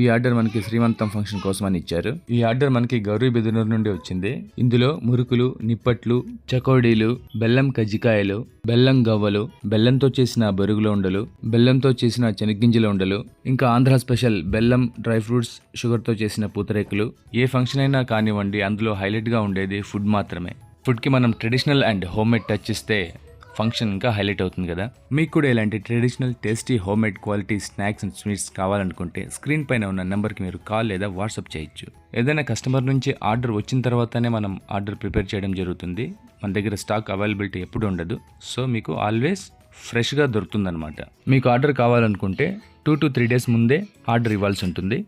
ఈ ఆర్డర్ మనకి శ్రీమంతం ఫంక్షన్ కోసం అని ఇచ్చారు. ఈ ఆర్డర్ మనకి గౌరీ బెదునూరు నుండి వచ్చింది. ఇందులో మురుకులు, నిప్పట్లు, చకోడీలు, బెల్లం కజ్జికాయలు, బెల్లం గవ్వలు, బెల్లంతో చేసిన బొరుగుల ఉండలు, బెల్లంతో చేసిన శనగ్గింజల ఉండలు, ఇంకా ఆంధ్ర స్పెషల్ బెల్లం, డ్రై ఫ్రూట్స్, షుగర్తో చేసిన పూతరేకులు. ఏ ఫంక్షన్ అయినా కానివ్వండి, అందులో హైలైట్గా ఉండేది ఫుడ్ మాత్రమే. ఫుడ్కి మనం traditional and home made touch ఇస్తే ఫంక్షన్ ఇంకా హైలైట్ అవుతుంది కదా. మీకు కూడా ఇలాంటి traditional, tasty, home made quality snacks and sweets కావాలనుకుంటే స్క్రీన్ పైన ఉన్న నెంబర్కి మీరు కాల్ లేదా వాట్సాప్ చేయొచ్చు. ఏదైనా కస్టమర్ నుంచి ఆర్డర్ వచ్చిన తర్వాతనే మనం ఆర్డర్ ప్రిపేర్ చేయడం జరుగుతుంది. మన దగ్గర స్టాక్ అవైలబిలిటీ ఎప్పుడు ఉండదు. సో మీకు ఆల్వేస్ ఫ్రెష్గా దొరుకుతుందన్నమాట. మీకు ఆర్డర్ కావాలనుకుంటే 2 to 3 days ముందే ఆర్డర్ ఇవ్వాల్సి ఉంటుంది.